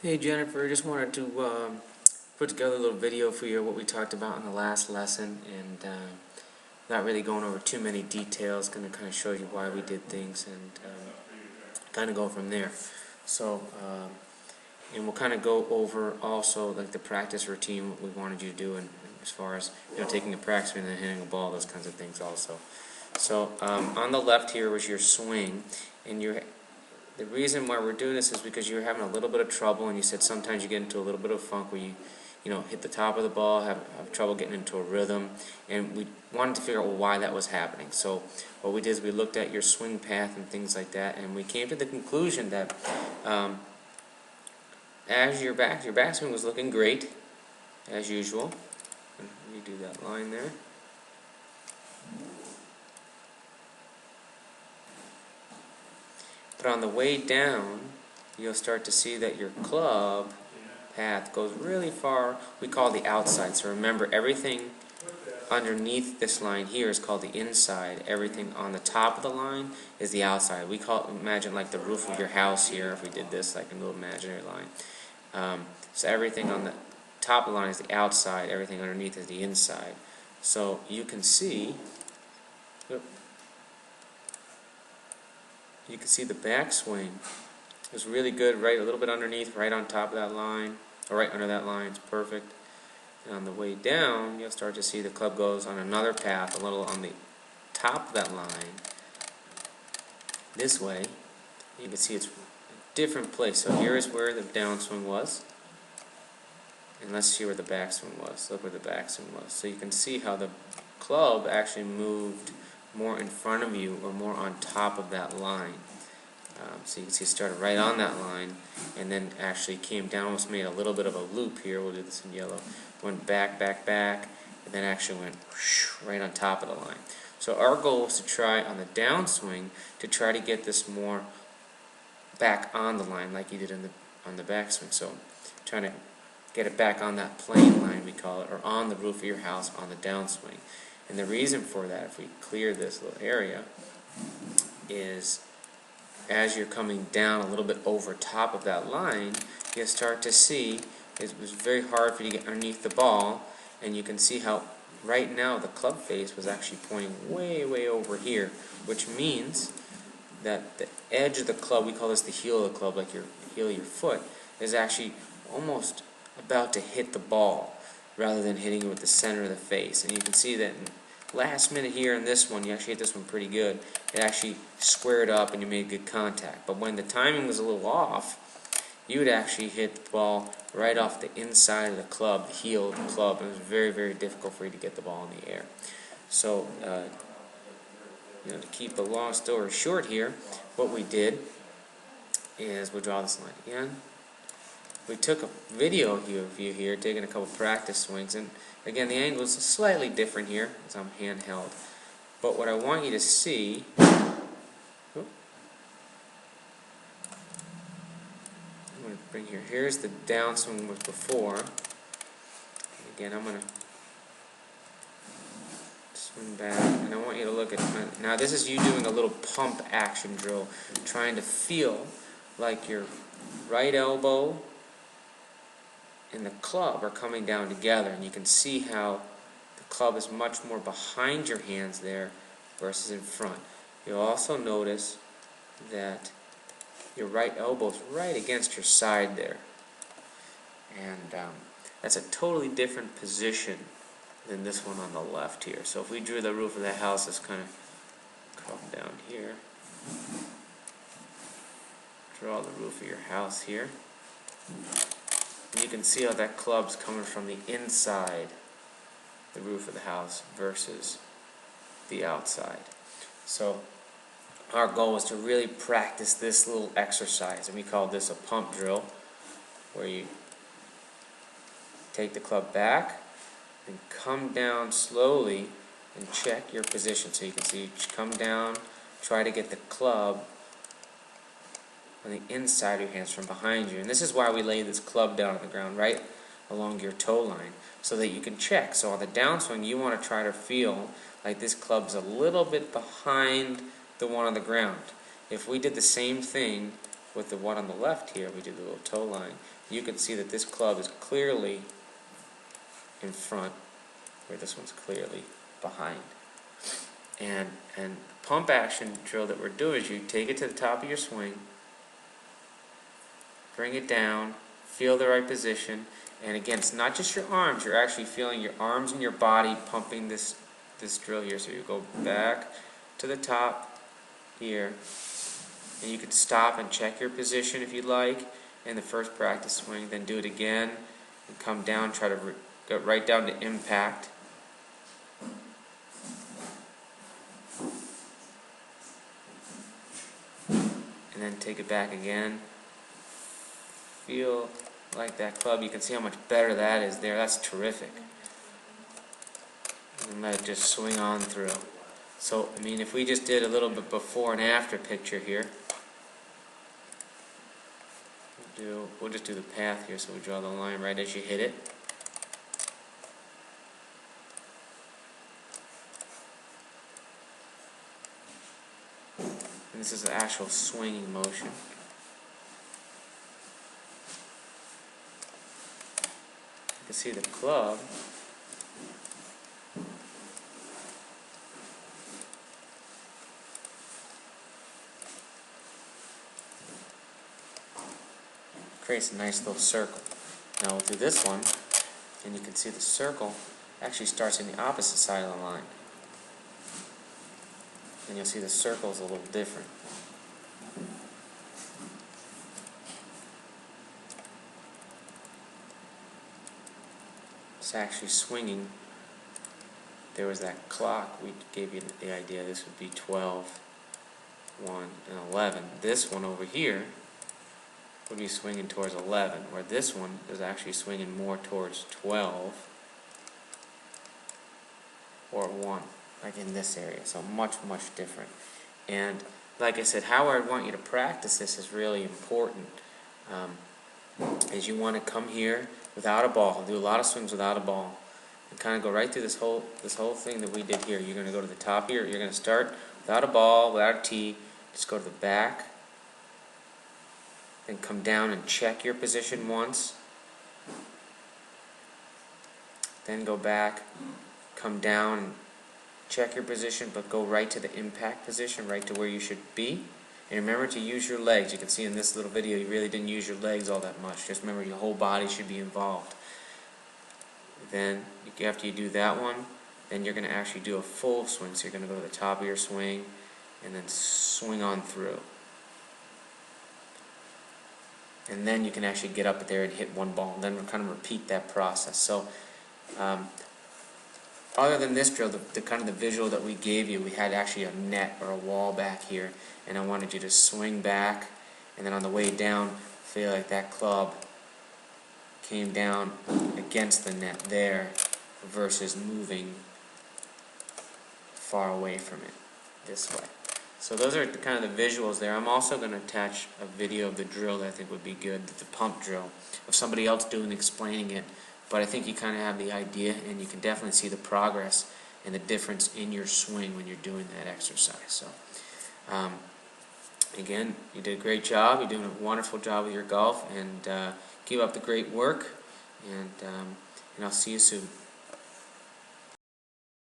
Hey Jennifer, just wanted to put together a little video for you what we talked about in the last lesson, and not really going over too many details. Going to kind of show you why we did things and kind of go from there. So, and we'll kind of go over also like the practice routine, what we wanted you to do, and as far as taking a practice and then hitting a ball, those kinds of things also. So on the left here was your swing, and the reason why we're doing this is because you're having a little bit of trouble, and you said sometimes you get into a little bit of funk where you hit the top of the ball, have trouble getting into a rhythm, and we wanted to figure out why that was happening. So what we did is we looked at your swing path and things like that, and we came to the conclusion that as your backswing was looking great, as usual. Let me do that line there. But on the way down, you'll start to see that your club path goes really far. We call it the outside. So remember, everything underneath this line here is called the inside. Everything on the top of the line is the outside. We call it, imagine like the roof of your house here, if we did this like a little imaginary line. So everything on the top of the line is the outside. Everything underneath is the inside. So you can see... You can see the backswing is really good, right a little bit underneath, right on top of that line, or right under that line. It's perfect. And on the way down, you'll start to see the club goes on another path, a little on the top of that line. This way, you can see it's a different place. So here is where the downswing was, and let's see where the backswing was. Look where the backswing was. So you can see how the club actually moved more in front of you or more on top of that line. So you can see it started right on that line and then actually came down, almost made a little bit of a loop here. We'll do this in yellow. Went back, back, back, and then actually went right on top of the line. So our goal was to try on the downswing to try to get this more back on the line like you did on the backswing. So trying to get it back on that plane line, we call it, or on the roof of your house on the downswing. And the reason for that, if we clear this little area, is as you're coming down a little bit over top of that line, you'll start to see it was very hard for you to get underneath the ball, and you can see how right now the club face was actually pointing way, way over here, which means that the edge of the club, we call this the heel of the club, like your heel of your foot, is actually almost about to hit the ball rather than hitting it with the center of the face. And you can see that in last minute here in this one, you actually hit this one pretty good. It actually squared up and you made good contact. But when the timing was a little off, you would actually hit the ball right off the inside of the club, the heel of the club. It was very, very difficult for you to get the ball in the air. So, to keep the long story short here, what we did is, we'll draw this line again. We took a video of you here, taking a couple practice swings, and again the angle is slightly different here as I'm handheld. But what I want you to see, I'm going to bring here. Here's the downswing was before. And again, I'm going to swing back, and I want you to look at now. This is you doing a little pump action drill, trying to feel like your right elbow and the club are coming down together, and you can see how the club is much more behind your hands there versus in front. You'll also notice that your right elbow is right against your side there, and that's a totally different position than this one on the left here. So if we drew the roof of the house, this kind of come down here, draw the roof of your house here. And you can see how that club's coming from the inside, the roof of the house, versus the outside. So our goal was to really practice this little exercise, and we call this a pump drill, where you take the club back and come down slowly and check your position. So you can see you come down, try to get the club on the inside of your hands from behind you. And this is why we lay this club down on the ground right along your toe line, so that you can check. So on the downswing, you want to try to feel like this club's a little bit behind the one on the ground. If we did the same thing with the one on the left here, we did the little toe line, you can see that this club is clearly in front, where this one's clearly behind. And pump action drill that we're doing is you take it to the top of your swing, bring it down, feel the right position, and again, it's not just your arms, you're actually feeling your arms and your body pumping this drill here. So you go back to the top here, and you can stop and check your position if you'd like in the first practice swing, then do it again, and come down, try to get right down to impact. And then take it back again. Feel like that club. You can see how much better that is there. That's terrific. And let it just swing on through. So, I mean, if we just did a little bit before and after picture here, we'll just do the path here, so we draw the line right as you hit it. And this is the actual swinging motion. You can see the club creates a nice little circle. Now we'll do this one, and you can see the circle actually starts in the opposite side of the line. And you'll see the circle is a little different. It's actually swinging. There was that clock. We gave you the idea this would be 12, 1, and 11. This one over here would be swinging towards 11, where this one is actually swinging more towards 12 or 1, like in this area. So much, much different. And like I said, how I want you to practice this is really important. Is you want to come here without a ball, do a lot of swings without a ball, and kind of go right through this whole thing that we did here. You're going to go to the top here. You're going to start without a ball, without a tee. Just go to the back. Then come down and check your position once. Then go back, come down and check your position, but go right to the impact position, right to where you should be. And remember to use your legs. You can see in this little video you really didn't use your legs all that much. Just remember your whole body should be involved. Then after you do that one, then you're going to actually do a full swing. So you're going to go to the top of your swing and then swing on through. And then you can actually get up there and hit one ball, and then we'll kind of repeat that process. So other than this drill, the kind of the visual that we gave you, we had actually a net or a wall back here, and I wanted you to swing back, and then on the way down, feel like that club came down against the net there versus moving far away from it this way. So those are kind of the visuals there. I'm also going to attach a video of the drill that I think would be good, the pump drill, of somebody else explaining it. But I think you kind of have the idea, and you can definitely see the progress and the difference in your swing when you're doing that exercise. So, again, you did a great job. You're doing a wonderful job with your golf, and keep up the great work. And I'll see you soon.